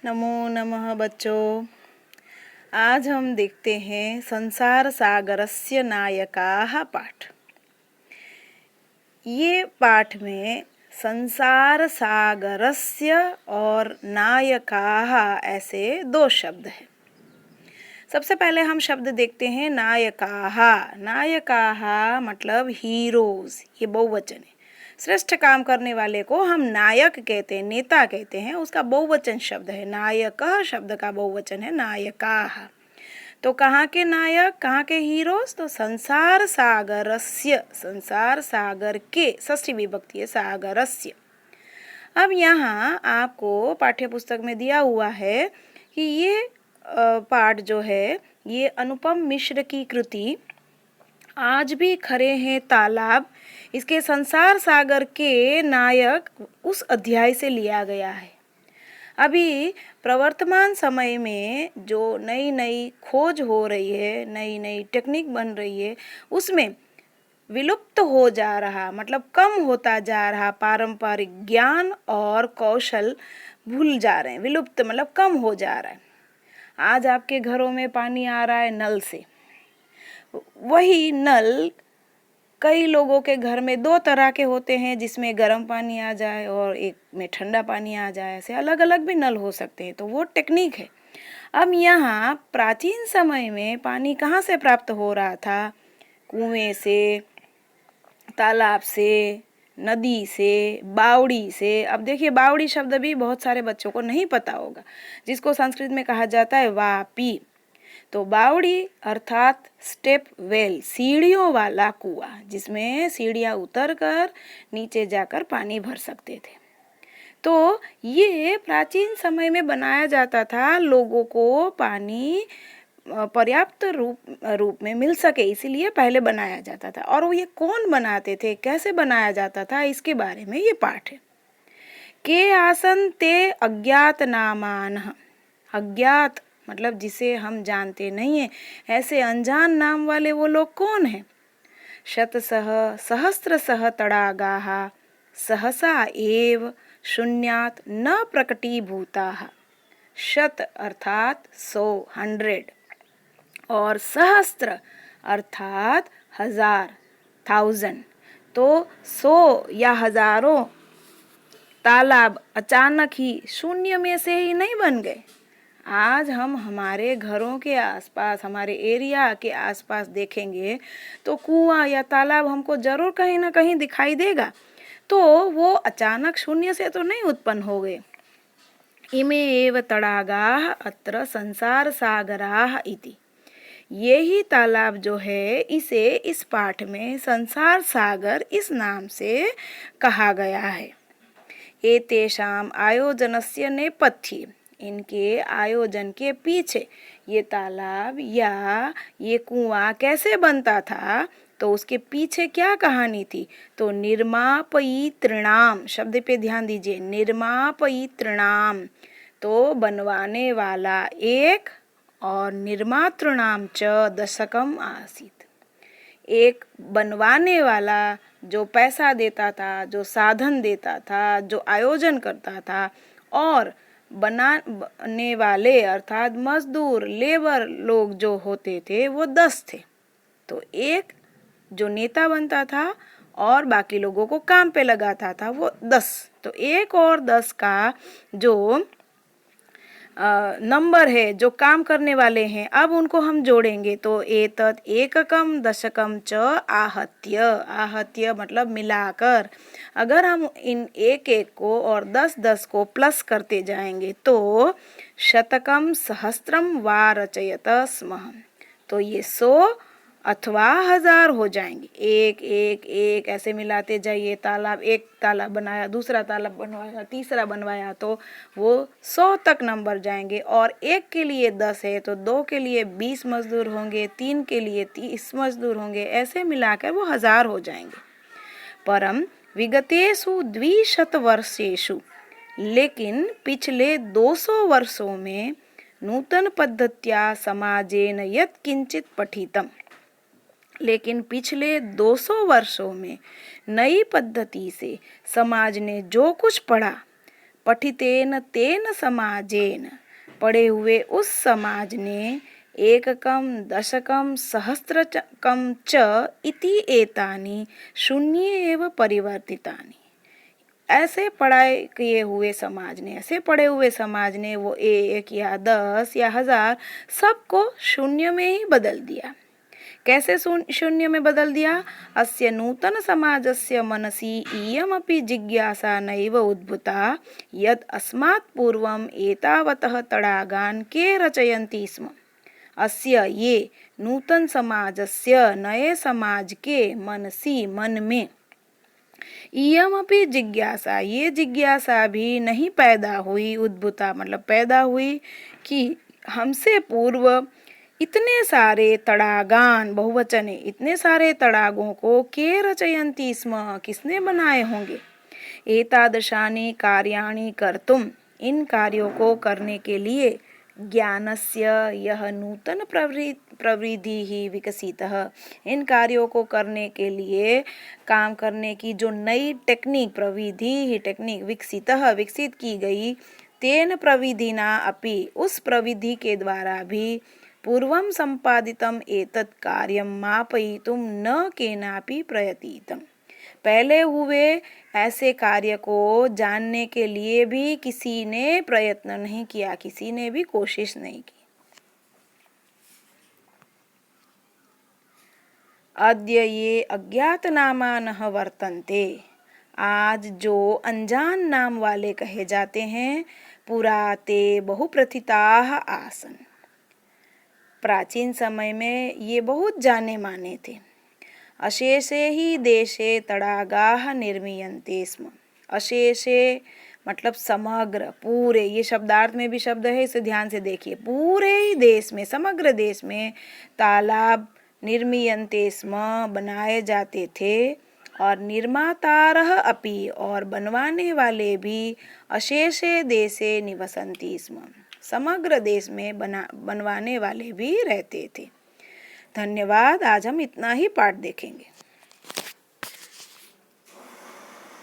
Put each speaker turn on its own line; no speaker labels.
नमो नमः बच्चों। आज हम देखते हैं संसार सागरस्य नायकाः पाठ। ये पाठ में संसार सागरस्य और नायकाः ऐसे दो शब्द हैं। सबसे पहले हम शब्द देखते हैं नायकाः। नायकाः मतलब हीरोज, ये बहुवचन है। श्रेष्ठ काम करने वाले को हम नायक कहते हैं, नेता कहते हैं। उसका बहुवचन शब्द है नायक। शब्द का बहुवचन है नायकाः। तो कहाँ के नायक, कहाँ के हीरोज? तो संसार सागरस्य, संसार सागर के, षष्ठी विभक्ति है सागरस्य। अब यहाँ आपको पाठ्य पुस्तक में दिया हुआ है कि ये पाठ जो है ये अनुपम मिश्र की कृति आज भी खरे हैं तालाब, इसके संसार सागर के नायक उस अध्याय से लिया गया है। अभी प्रवर्तमान समय में जो नई नई खोज हो रही है, नई नई टेक्निक बन रही है, उसमें विलुप्त हो जा रहा, मतलब कम होता जा रहा पारंपरिक ज्ञान और कौशल भूल जा रहे हैं। विलुप्त मतलब कम हो जा रहा है। आज आपके घरों में पानी आ रहा है नल से। वही नल कई लोगों के घर में दो तरह के होते हैं, जिसमें गर्म पानी आ जाए और एक में ठंडा पानी आ जाए। ऐसे अलग अलग भी नल हो सकते हैं। तो वो टेक्निक है। अब यहाँ प्राचीन समय में पानी कहाँ से प्राप्त हो रहा था? कुएं से, तालाब से, नदी से, बावड़ी से। अब देखिए बावड़ी शब्द भी बहुत सारे बच्चों को नहीं पता होगा, जिसको संस्कृत में कहा जाता है वापी। तो बावड़ी अर्थात स्टेप वेल, सीढ़ियों वाला कुआं, जिसमें सीढ़ियां उतर कर नीचे जाकर पानी भर सकते थे। तो ये प्राचीन समय में बनाया जाता था, लोगों को पानी पर्याप्त रूप में मिल सके, इसीलिए पहले बनाया जाता था। और वो ये कौन बनाते थे, कैसे बनाया जाता था, इसके बारे में ये पाठ है। के आसन ते अज्ञात नामान। अज्ञात मतलब जिसे हम जानते नहीं है, ऐसे अनजान नाम वाले वो लोग कौन हैं? शतसः सहस्रशः तडागाः सहसा एव शून्यात् न प्रकटीभूताः। शत अर्थात 100, 100, और सहस्त्र अर्थात 1000, 1000। तो 100 या हजारों तालाब अचानक ही शून्य में से ही नहीं बन गए। आज हम हमारे घरों के आसपास, हमारे एरिया के आसपास देखेंगे तो कुआं या तालाब हमको जरूर कहीं ना कहीं दिखाई देगा। तो वो अचानक शून्य से तो नहीं उत्पन्न हो गए। इमे एव तडागाः अत्र संसार सागराः इति। यही तालाब जो है, इसे इस पाठ में संसार सागर इस नाम से कहा गया है। एतेषाम् आयोजनस्य नेपथ्ये, इनके आयोजन के पीछे ये तालाब या ये कुआं कैसे बनता था, तो उसके पीछे क्या कहानी थी? तो निर्मापयितृणाम शब्द पे ध्यान दीजिए। निर्मापयितृणाम तो बनवाने वाला एक, और निर्मातृणाम च दशकम आसीत। एक बनवाने वाला जो पैसा देता था, जो साधन देता था, जो आयोजन करता था, और बनाने वाले अर्थात मजदूर, लेबर लोग जो होते थे वो 10 थे। तो एक जो नेता बनता था और बाकी लोगों को काम पे लगाता था, वो 10। तो 1 और 10 का जो नंबर है, जो काम करने वाले हैं, अब उनको हम जोड़ेंगे तो एतत् एककम दशकम च आहत्य। आहत्य मतलब मिलाकर। अगर हम इन एक एक को और 10 को प्लस करते जाएंगे तो शतकम सहस्त्रम वा रचयत स्म। तो ये 100 अथवा 1000 हो जाएंगे। एक एक एक ऐसे मिलाते जाइए। तालाब, एक तालाब बनाया, दूसरा तालाब बनवाया, तीसरा बनवाया, तो वो 100 तक नंबर जाएंगे। और एक के लिए 10 है तो 2 के लिए 20 मजदूर होंगे, 3 के लिए 30 मजदूर होंगे, ऐसे मिलाकर वो 1000 हो जाएंगे। परम विगतेषु 200 वर्षेषु, लेकिन पिछले 200 वर्षों में नूतन पद्धत्या समाजेन यत् किंचित पठितम, लेकिन पिछले 200 वर्षों में नई पद्धति से समाज ने जो कुछ पढ़ा, पठितेन तेन समाजेन, पढ़े हुए उस समाज ने, एककम दशकम सहस्त्रकम च इति एतानि शून्ये एव परिवर्तितानि। ऐसे पढ़ाई किए हुए समाज ने, ऐसे पढ़े हुए समाज ने वो 1 या 10 या 1000 सबको शून्य में ही बदल दिया। कैसे शून्य में बदल दिया? अस्य नूतन समाजस्य मनसि इयमपि जिज्ञासा नैव उद्भूता यत् अस्मात् पूर्वम् एतावतः तडागान् के रचयन्ति स्म। अस्य ये नूतन समाजस्य, नए समाज के मनसि, मन में, इयमपि जिज्ञासा, ये जिज्ञासा भी नहीं पैदा हुई, उद्भूता मतलब पैदा हुई, कि हमसे पूर्व इतने सारे तड़ागान, बहुवचन है, इतने सारे तड़ागों को के रचयन्ति स्म, किसने बनाए होंगे। एतादृशानि कार्याणि कर्तुम, इन कार्यों को करने के लिए, ज्ञानस्य यह नूतन प्रवृत्ति ही विकसितः, इन कार्यों को करने के लिए, काम करने की जो नई टेक्निक, प्रविधि ही टेक्निक, विकसित की गई, तेन प्रविधिना अपि, उस प्रविधि के द्वारा भी, पूर्वं संपादितम एतत् कार्यं मापयितुं न केनापि प्रयतितम्, पहले हुए ऐसे कार्य को जानने के लिए भी किसी ने प्रयत्न नहीं किया, किसी ने भी कोशिश नहीं की। अद्य ये अज्ञात नामानः वर्तन्ते, आज जो अनजान नाम वाले कहे जाते हैं, पुरा ते बहुप्रथिताः आसन, प्राचीन समय में ये बहुत जाने माने थे। अशेषे ही देशे तड़ागाः निर्मीयन्ते स्म, अशेषे मतलब समग्र, पूरे, ये शब्दार्थ में भी शब्द है, इसे ध्यान से देखिए, पूरे ही देश में, समग्र देश में तालाब निर्मीयन्ते स्म, बनाए जाते थे, और निर्मातारः अपि, और बनवाने वाले भी, अशेषे देशे निवसन्ति स्म, समग्र देश में बनवाने वाले भी रहते थे। धन्यवाद। आज हम इतना ही पाठ देखेंगे।